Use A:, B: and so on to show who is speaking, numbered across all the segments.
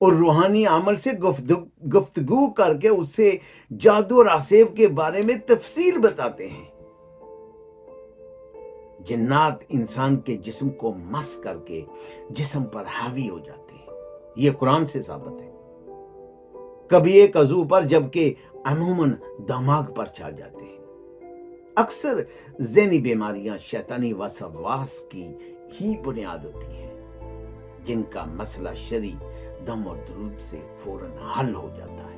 A: اور روحانی عمل سے گفتگو کر کے اسے جادو اور آسیب کے بارے میں تفصیل بتاتے ہیں۔ جنات انسان کے جسم کو مس کر کے جسم پر حاوی ہو جاتے ہیں، یہ قرآن سے ثابت ہے۔ کبھی ایک عضو پر جبکہ عموماً دماغ پر چھا جاتے ہیں۔ اکثر ذہنی بیماریاں شیطانی وسواس کی ہی بنیاد ہوتی ہیں، جن کا مسئلہ شرعی دم اور درود سے فوراً حل ہو جاتا ہے۔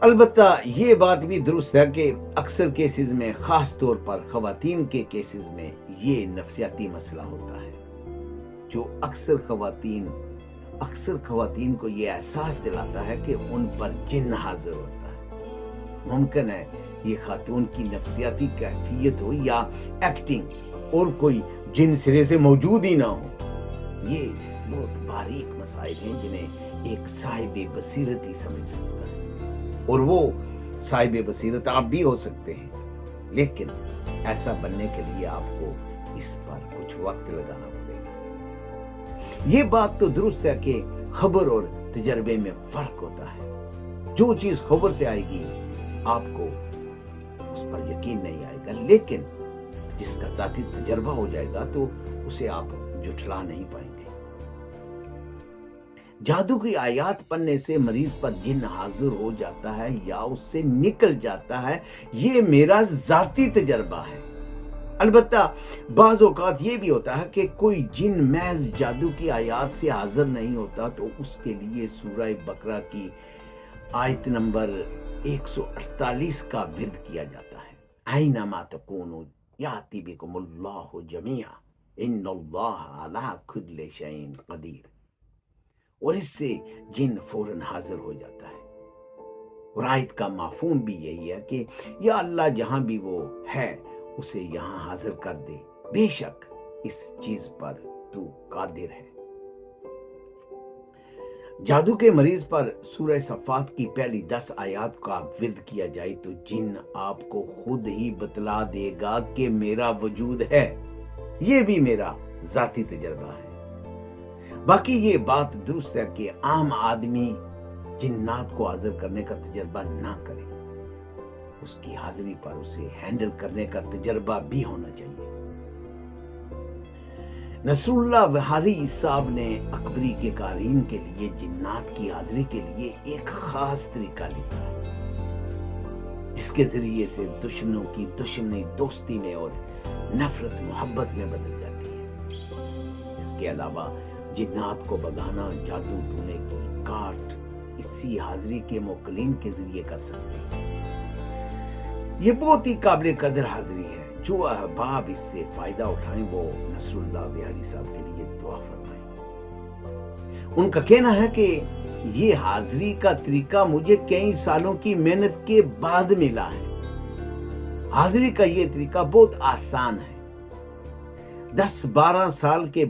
A: البتہ یہ بات بھی درست ہے کہ اکثر کیسز میں، خاص طور پر خواتین کے کیسز میں، یہ نفسیاتی مسئلہ ہوتا ہے جو اکثر خواتین کو یہ احساس دلاتا ہے کہ ان پر جن حاضر ہوتا ہے۔ ممکن ہے یہ خاتون کی نفسیاتی کیفیت ہو یا ایکٹنگ، اور کوئی جن سرے سے موجود ہی نہ ہو۔ یہ بہت باریک مسائل ہیں جنہیں ایک صاحب بصیرت ہی سمجھ سکتا ہے، اور وہ صاحب بصیرت آپ بھی ہو سکتے ہیں، لیکن ایسا بننے کے لیے آپ کو اس پر کچھ وقت لگانا پڑے گا۔ یہ بات تو درست ہے کہ خبر اور تجربے میں فرق ہوتا ہے۔ جو چیز خبر سے آئے گی آپ کو اس پر یقین نہیں آئے گا، لیکن جس کا ذاتی تجربہ ہو جائے گا تو اسے آپ جھٹلا نہیں پائیں گے۔ جادو کی آیات پڑھنے سے مریض پر جن حاضر ہو جاتا ہے یا اس سے نکل جاتا ہے، یہ میرا ذاتی تجربہ ہے۔ البتہ بعض اوقات یہ بھی ہوتا ہے کہ کوئی جن محض جادو کی آیات سے حاضر نہیں ہوتا تو اس کے لیے سورہ بقرہ کی آیت نمبر 148 کا ورد کیا جاتا ہے۔ اینما تکونوا یاتی بکم اللہ جمیعا ان اللہ علی کل شیء قدیر، اور اس سے جن فوراً حاضر ہو جاتا ہے۔ اور آیت کا مفہوم بھی یہی ہے کہ یا اللہ جہاں بھی وہ ہے اسے یہاں حاضر کر دے، بے شک اس چیز پر تو قادر ہے۔ جادو کے مریض پر سورہ صفات کی پہلی 10 آیات کا ورد کیا جائے تو جن آپ کو خود ہی بتلا دے گا کہ میرا وجود ہے۔ یہ بھی میرا ذاتی تجربہ ہے۔ باقی یہ بات درست ہے کہ عام آدمی جنات کو حاضر کرنے کا تجربہ نہ کرے، اس کی حاضری پر اسے ہینڈل کرنے کا تجربہ بھی ہونا چاہیے۔ نصر اللہ وہاری صاحب نے اکبری کے قارئین کے لیے جنات کی حاضری کے لیے ایک خاص طریقہ لکھا ہے، جس کے ذریعے سے دشمنوں کی دشمنی دوستی میں اور نفرت محبت میں بدل جاتی ہے۔ اس کے علاوہ جنات کو بگانا، جادو ٹونے کی کاٹ اسی حاضری کے موکلین کے ذریعے کر سکتے ہیں۔ یہ بہت ہی قابل قدر حاضری ہے۔ جو احباب اس سے فائدہ اٹھائیں وہ نصر اللہ وہاری صاحب کے لیے دعا فرمائیں۔ ان کا کہنا ہے کہ یہ حاضری کا طریقہ مجھے کئی سالوں کی محنت کے بعد ملا ہے۔ حاضری کا یہ طریقہ بہت آسان ہے۔ 10-12 سال کے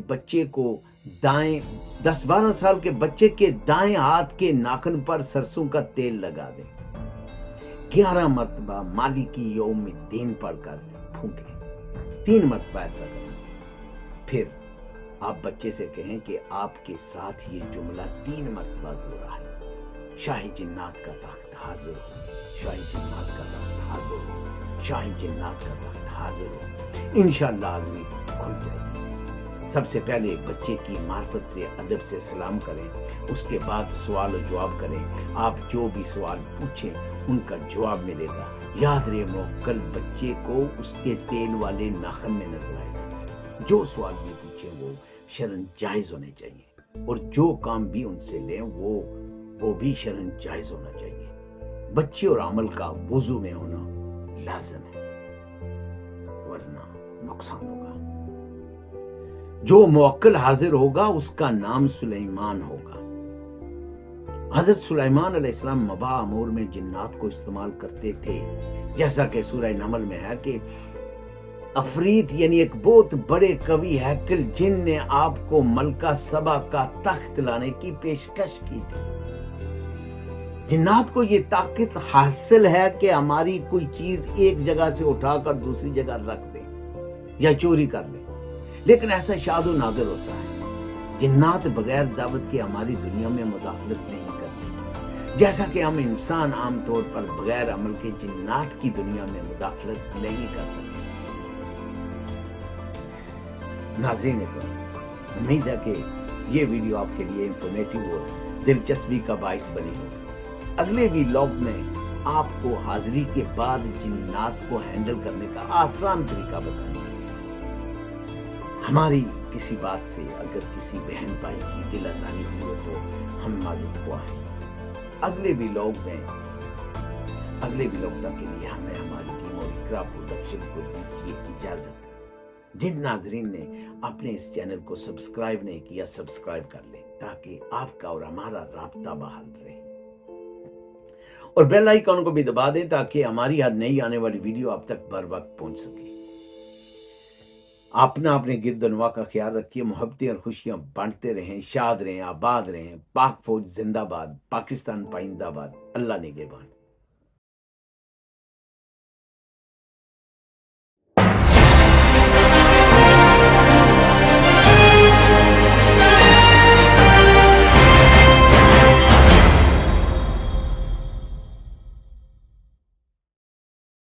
A: بچے کے دائیں ہاتھ کے ناخن پر سرسوں کا تیل لگا دیں، 11 مرتبہ مالکی یوم الدین پڑھ کر پھونکیں، 3 مرتبہ ایسا کریں۔ پھر آپ بچے سے کہیں کہ آپ کے ساتھ یہ جملہ 3 مرتبہ دہرا ہے، شاہی جنات کا تخت حاضر ہو، شاہی جنات کا تخت حاضر ہو، شاہی جنات کا تخت حاضر ہو۔ انشاءاللہ حاضری کھل جائے گی۔ سب سے پہلے بچے کی معرفت سے ادب سے سلام کریں، اس کے بعد سوال و جواب کریں۔ آپ جو بھی سوال پوچھیں ان کا جواب ملے گا۔ یاد رہے موکل بچے کو اس کے تیل والے ناخن میں نظر آئے گا۔ جو سوال بھی پوچھیں وہ شرعاً جائز ہونے چاہیے، اور جو کام بھی ان سے لیں وہ بھی شرعاً جائز ہونا چاہیے۔ بچے اور عمل کا وضو میں ہونا لازم ہے، ورنہ نقصان ہوگا۔ جو موکل حاضر ہوگا اس کا نام سلیمان ہوگا۔ حضرت سلیمان علیہ السلام مباح امور میں جنات کو استعمال کرتے تھے، جیسا کہ سورہ نمل میں ہے کہ افریت یعنی ایک بہت بڑے قوی ہیکل جن نے آپ کو ملکہ سبا کا تخت لانے کی پیشکش کی تھی۔ جنات کو یہ طاقت حاصل ہے کہ ہماری کوئی چیز ایک جگہ سے اٹھا کر دوسری جگہ رکھ دیں یا چوری کر لیں، لیکن ایسا شاذ و نادر ہوتا ہے۔ جنات بغیر دعوت کے ہماری دنیا میں مداخلت نہیں کرتے، جیسا کہ ہم انسان عام طور پر بغیر عمل کے جنات کی دنیا میں مداخلت نہیں کر سکتے۔ ناظرین اکرام، امید ہے کہ یہ ویڈیو آپ کے لیے انفارمیٹو اور دلچسپی کا باعث بنی ہو۔ اگلے ویلاگ میں آپ کو حاضری کے بعد جنات کو ہینڈل کرنے کا آسان طریقہ بتائیں گے۔ ہماری کسی بات سے اگر کسی بہن بھائی کی دل آزاری ہوئی ہو تو ہم معذرت خواہ ہیں۔ اگلے ویلاگ تک کے لیے ہمیں ہماری ٹیم اور اقرا پروڈکشن کو دیجیے اجازت۔ جن ناظرین نے اپنے اس چینل کو سبسکرائب نہیں کیا، سبسکرائب کر لیں تاکہ آپ کا اور ہمارا رابطہ بحال رہے، اور بیل آئیکن کو بھی دبا دیں تاکہ ہماری ہر نئی آنے والی ویڈیو آپ تک بر وقت پہنچ سکے۔ اپنے گرد و نواح کا خیال رکھیے، محبتیں اور خوشیاں بانٹتے رہیں، شاد رہیں، آباد رہیں۔ پاک فوج زندہ باد، پاکستان پائندہ باد۔ اللہ نگہبان۔